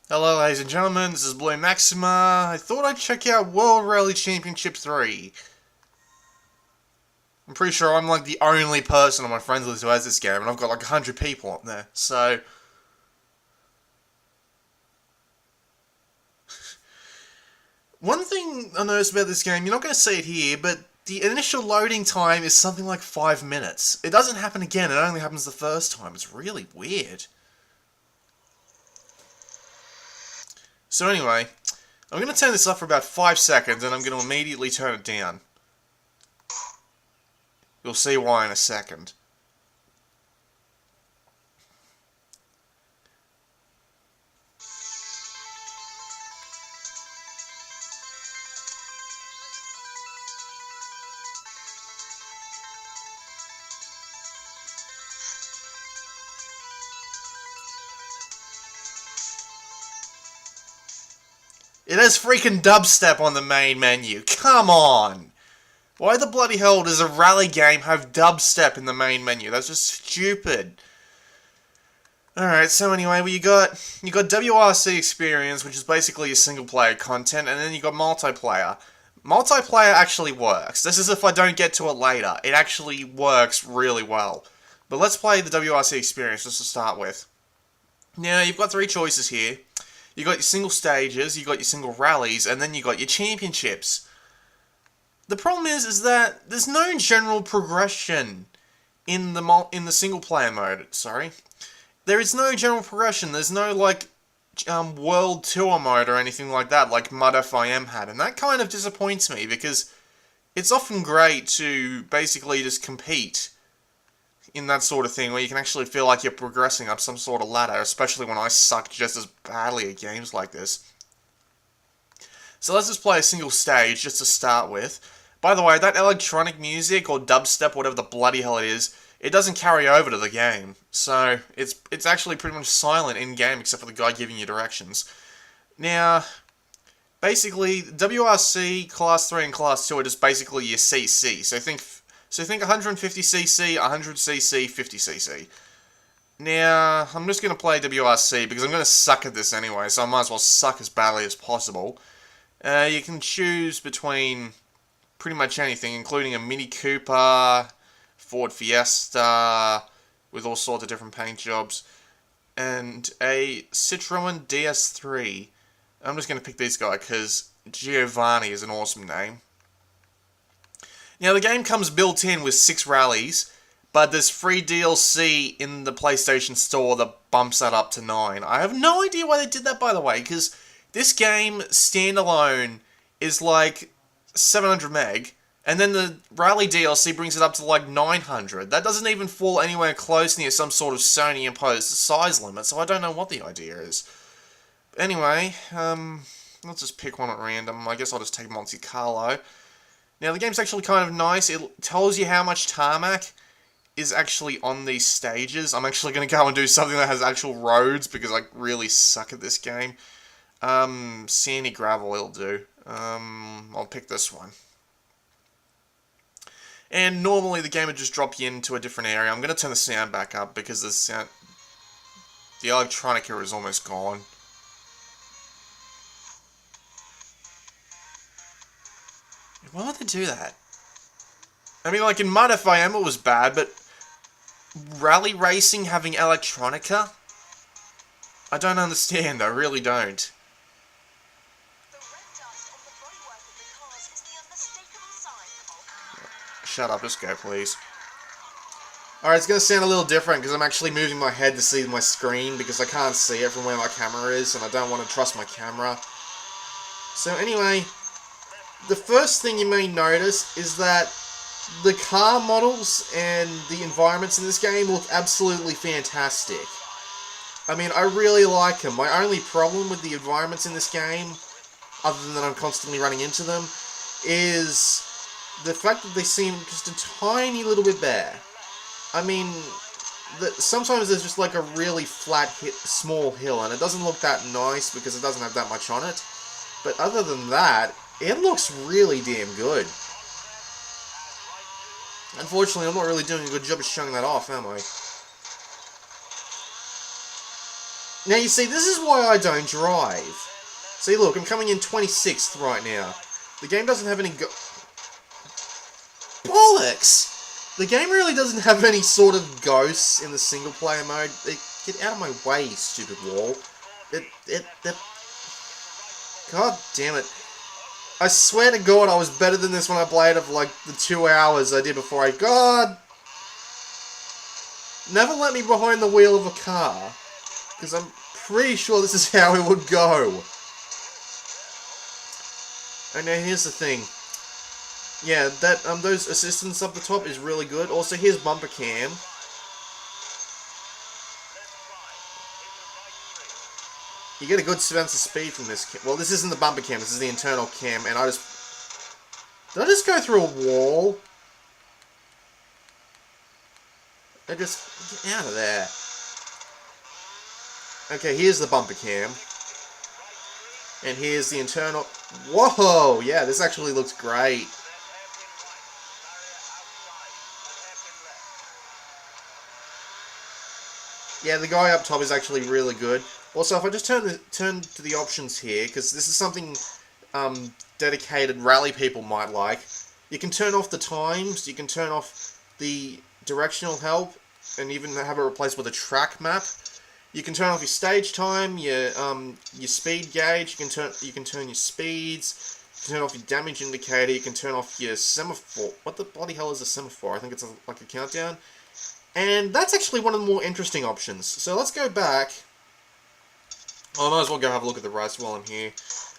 Hello ladies and gentlemen, this is BlueMaxima. I thought I'd check out World Rally Championship 3. I'm pretty sure I'm like the only person on my friends list who has this game, and I've got like 100 people on there. So, one thing I noticed about this game, you're not going to see it here, but the initial loading time is something like 5 minutes. It doesn't happen again, it only happens the first time. It's really weird. So anyway, I'm going to turn this up for about 5 seconds, and I'm going to immediately turn it down. You'll see why in a second. It has freaking dubstep on the main menu. Come on! Why the bloody hell does a rally game have dubstep in the main menu? That's just stupid. Alright, so anyway, well, you got WRC experience, which is basically your single player content, and then you got multiplayer. Multiplayer actually works. This is if I don't get to it later. It actually works really well. But let's play the WRC experience just to start with. Now, you've got three choices here. You got your single stages, you got your single rallies, and then you got your championships. The problem is that there's no general progression in the single player mode. Sorry, there is no general progression. There's no like world tour mode or anything like that, like Mud FIM had, and that kind of disappoints me because it's often great to basically just compete in that sort of thing where you can actually feel like you're progressing up some sort of ladder, especially when I suck just as badly at games like this. So let's just play a single stage just to start with. By the way, that electronic music or dubstep, whatever the bloody hell it is, it doesn't carry over to the game. So it's actually pretty much silent in game except for the guy giving you directions. Now, basically, WRC, Class 3 and Class 2 are just basically your CC. So think 150cc, 100cc, 50cc. Now, I'm just going to play WRC because I'm going to suck at this anyway, so I might as well suck as badly as possible. You can choose between pretty much anything, including a Mini Cooper, Ford Fiesta, with all sorts of different paint jobs, and a Citroen DS3. I'm just going to pick this guy because Giovanni is an awesome name. Now, the game comes built in with 6 rallies, but there's free DLC in the PlayStation Store that bumps that up to 9. I have no idea why they did that, by the way, because this game, standalone, is like 700 meg, and then the rally DLC brings it up to like 900. That doesn't even fall anywhere close near some sort of Sony-imposed size limit, so I don't know what the idea is. Anyway, let's just pick one at random. I guess I'll just take Monte Carlo. Now, the game's actually kind of nice. It tells you how much tarmac is actually on these stages. I'm actually going to go and do something that has actual roads because I really suck at this game. Sandy gravel will do. I'll pick this one. And normally the game would just drop you into a different area. I'm going to turn the sound back up because the electronica is almost gone. Why would they do that? I mean, like in Mud FIM it was bad, but rally racing having electronica? I don't understand, I really don't. Shut up, just go, please. Alright, it's going to sound a little different because I'm actually moving my head to see my screen because I can't see it from where my camera is and I don't want to trust my camera. So anyway, the first thing you may notice is that the car models and the environments in this game look absolutely fantastic. I mean, I really like them. My only problem with the environments in this game, other than that I'm constantly running into them, is the fact that they seem just a tiny little bit bare. I mean, sometimes there's just like a really flat, small hill, and it doesn't look that nice because it doesn't have that much on it. But other than that, it looks really damn good. Unfortunately, I'm not really doing a good job of showing that off, am I? Now you see, this is why I don't drive. See, look, I'm coming in 26th right now. The game doesn't have any bollocks! The game really doesn't have any sort of ghosts in the single player mode. Get out of my way, stupid wall. God damn it. I swear to God I was better than this when I played it for like the 2 hours I did before God! Never let me behind the wheel of a car. Because I'm pretty sure this is how it would go. And now here's the thing. Yeah, that those assistants up the top is really good. Also, here's bumper cam. You get a good sense of speed from this cam. Well, this isn't the bumper cam, this is the internal cam, and did I just go through a wall? Get out of there. Okay, here's the bumper cam. And here's the internal... Whoa! Yeah, this actually looks great. Yeah, the guy up top is actually really good. Also, if I just turn to the options here, because this is something dedicated rally people might like. You can turn off the times, you can turn off the directional help, and even have it replaced with a track map. You can turn off your stage time, your speed gauge. You can turn your speeds. You can turn off your damage indicator. You can turn off your semaphore. What the bloody hell is a semaphore? I think it's like a countdown. And that's actually one of the more interesting options. So let's go back. I might as well go have a look at the rest while I'm here.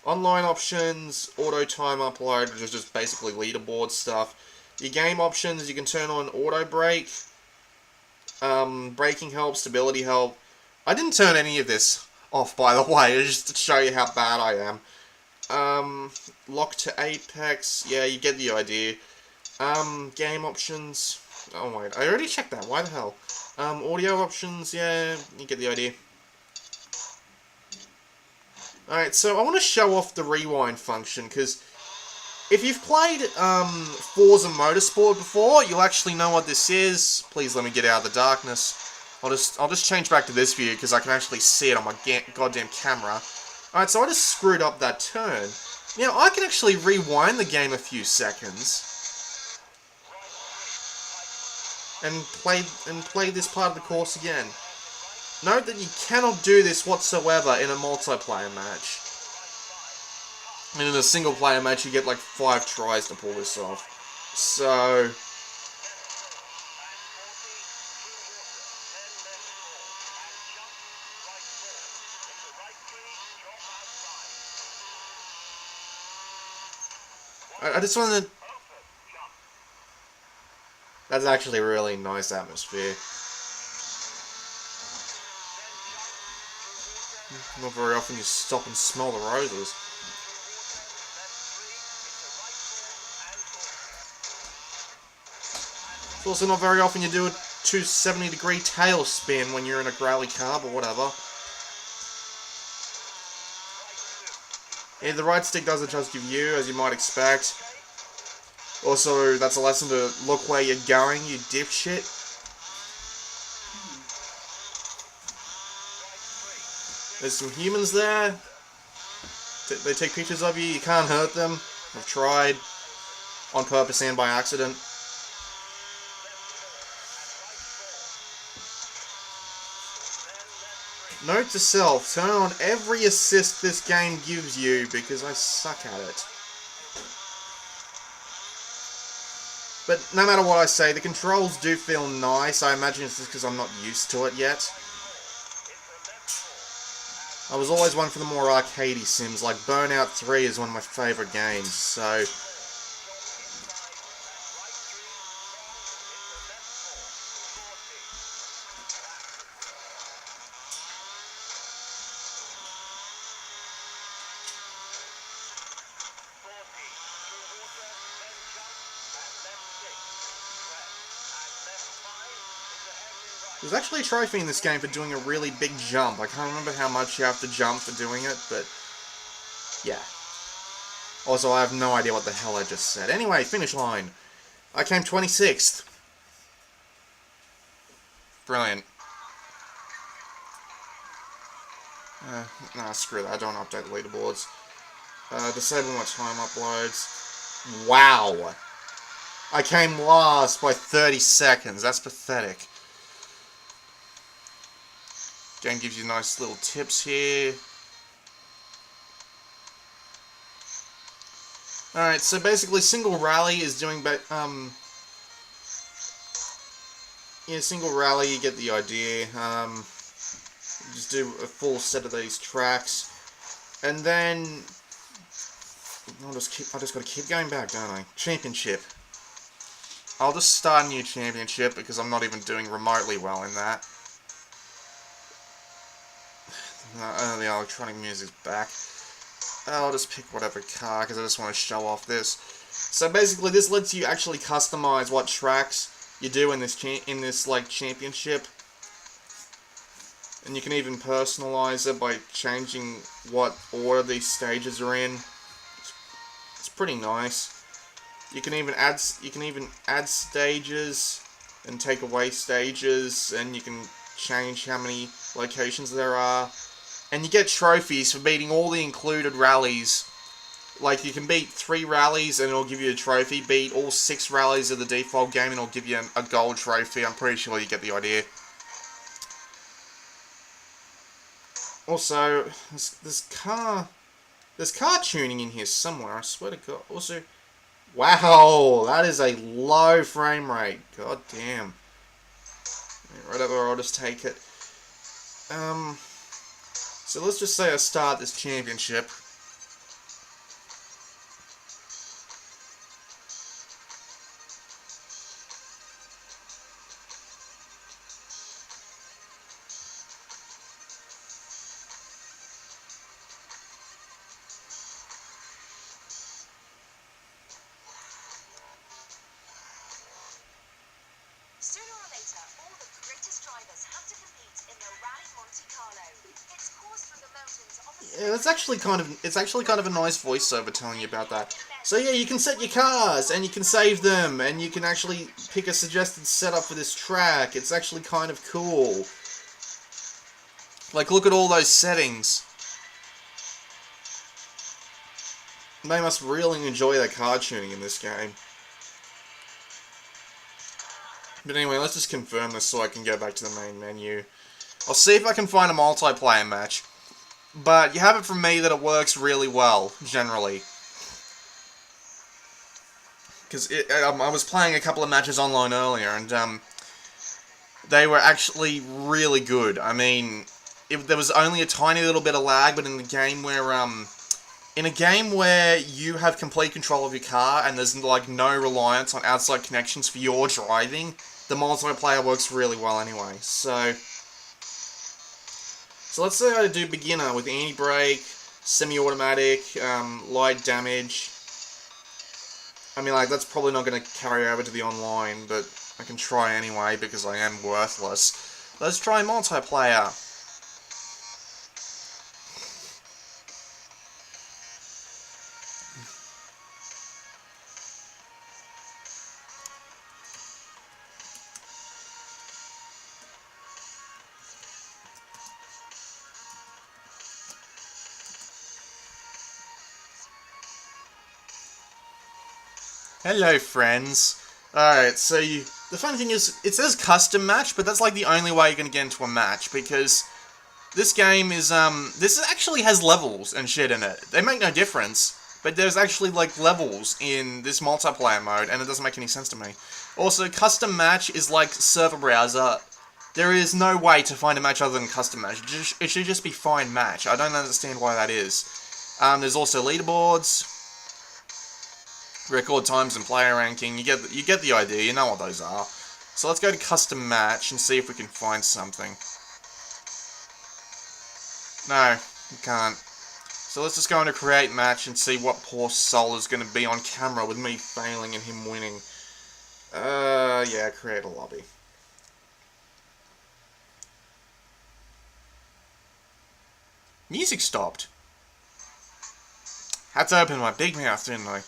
Online options, auto time upload, which is just basically leaderboard stuff. Your game options, you can turn on auto brake, braking help, stability help. I didn't turn any of this off, by the way, just to show you how bad I am. Lock to apex, yeah, you get the idea. Game options. Oh wait, I already checked that, why the hell? Audio options, yeah, you get the idea. Alright, so I want to show off the rewind function, because if you've played Forza Motorsport before, you'll actually know what this is. Please let me get out of the darkness. I'll just change back to this view, because I can actually see it on my goddamn camera. Alright, so I just screwed up that turn. Now, I can actually rewind the game a few seconds. And play this part of the course again. Note that you cannot do this whatsoever in a multiplayer match. And in a single player match, you get like 5 tries to pull this off. So... I just wanted to... That's actually a really nice atmosphere. Not very often you stop and smell the roses. It's also not very often you do a 270-degree tailspin when you're in a rally car, but whatever. Yeah, the right stick does adjust your view, as you might expect. Also, that's a lesson to look where you're going, you dipshit. There's some humans there. They take pictures of you, you can't hurt them. I've tried. On purpose and by accident. Note to self, turn on every assist this game gives you, because I suck at it. But no matter what I say, the controls do feel nice. I imagine it's just because I'm not used to it yet. I was always one for the more arcadey sims, like Burnout 3 is one of my favourite games, so... There's actually a trophy in this game for doing a really big jump. I can't remember how much you have to jump for doing it, but... yeah. Also, I have no idea what the hell I just said. Anyway, finish line. I came 26th. Brilliant. Nah, screw that. I don't update the leaderboards. Disable my time uploads. Wow! I came last by 30 seconds. That's pathetic. Game gives you nice little tips here. Alright, so basically single rally is doing... yeah, single rally, you get the idea. Just do a full set of these tracks. And then... I just gotta keep going back, don't I? Championship. I'll just start a new championship because I'm not even doing remotely well in that. The electronic music's back. I'll just pick whatever car because I just want to show off this. So basically, this lets you actually customize what tracks you do in this like championship, and you can even personalize it by changing what order these stages are in. It's pretty nice. You can even add stages and take away stages, and you can change how many locations there are. And you get trophies for beating all the included rallies. Like, you can beat 3 rallies and it'll give you a trophy. Beat all 6 rallies of the default game and it'll give you a gold trophy. I'm pretty sure you get the idea. Also, there's car tuning in here somewhere, I swear to God. Also, wow, that is a low frame rate. God damn. Whatever, I'll just take it. So let's just say I start this championship. Sooner or later, all the greatest drivers have to compete in the Rally Monte Carlo. It's coursed through the mountains of a... Yeah, it's actually kind of a nice voiceover telling you about that. So yeah, you can set your cars, and you can save them, and you can actually pick a suggested setup for this track. It's actually kind of cool. Like, look at all those settings. They must really enjoy their car tuning in this game. But anyway, let's just confirm this so I can go back to the main menu. I'll see if I can find a multiplayer match. But you have it from me that it works really well, generally. Because I was playing a couple of matches online earlier, and they were actually really good. I mean, there was only a tiny little bit of lag, but in a game where you have complete control of your car and there's like no reliance on outside connections for your driving, the multiplayer works really well anyway. So let's say I do beginner with anti-brake, semi-automatic, light damage. I mean, like, that's probably not going to carry over to the online, but I can try anyway because I am worthless. Let's try multiplayer. Hello, friends. Alright, so the funny thing is, it says custom match, but that's like the only way you're going to get into a match, because this game is, this actually has levels and shit in it. They make no difference, but there's actually, like, levels in this multiplayer mode, and it doesn't make any sense to me. Also, custom match is like server browser. There is no way to find a match other than custom match. It should just be find match. I don't understand why that is. There's also leaderboards, record times and player ranking. You get the idea. You know what those are. So let's go to custom match and see if we can find something. No, we can't. So let's just go into create match and see what poor soul is going to be on camera with me failing and him winning. Yeah, create a lobby. Music stopped. Had to open my big mouth, didn't I?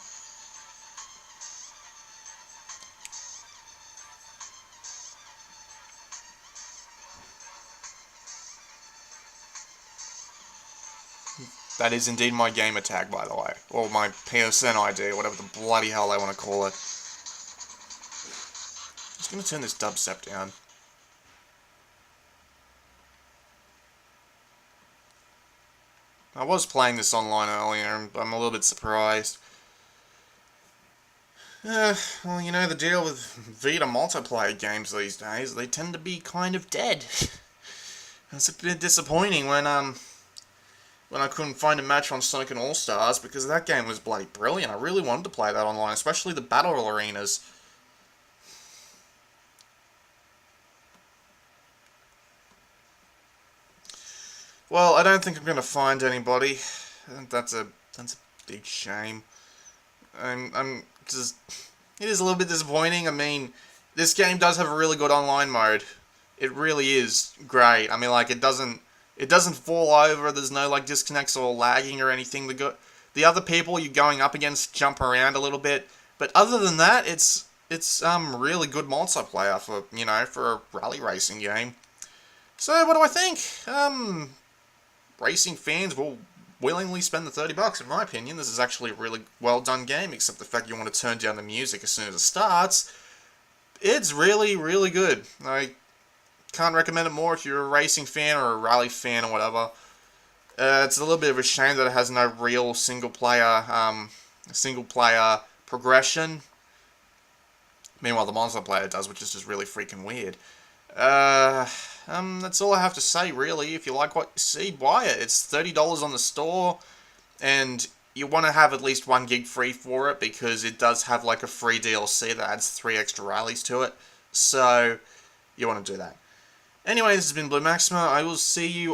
That is indeed my gamer tag, by the way. Or my PSN ID, whatever the bloody hell they want to call it. I'm just going to turn this dubstep down. I was playing this online earlier, and I'm a little bit surprised. Well, you know the deal with Vita multiplayer games these days, they tend to be kind of dead. It's a bit disappointing when I couldn't find a match on Sonic and All-Stars, because that game was bloody brilliant. I really wanted to play that online, especially the battle arenas. Well, I don't think I'm going to find anybody. That's a big shame. I'm just... It is a little bit disappointing. I mean, this game does have a really good online mode. It really is great. I mean, like, it doesn't fall over. There's no, like, disconnects or lagging or anything. The other people you're going up against jump around a little bit. But other than that, it's really good multiplayer for, you know, for a rally racing game. So, what do I think? Racing fans will willingly spend the $30, in my opinion. This is actually a really well done game, except the fact you want to turn down the music as soon as it starts. It's really, really good. I can't recommend it more if you're a racing fan or a rally fan or whatever. It's a little bit of a shame that it has no real single player progression. Meanwhile, the multiplayer does, which is just really freaking weird. That's all I have to say, really. If you like what you see, buy it. It's $30 on the store, and you want to have at least 1 gig free for it, because it does have, like, a free DLC that adds 3 extra rallies to it. So, you want to do that. Anyway, this has been BlueMaxima. I will see you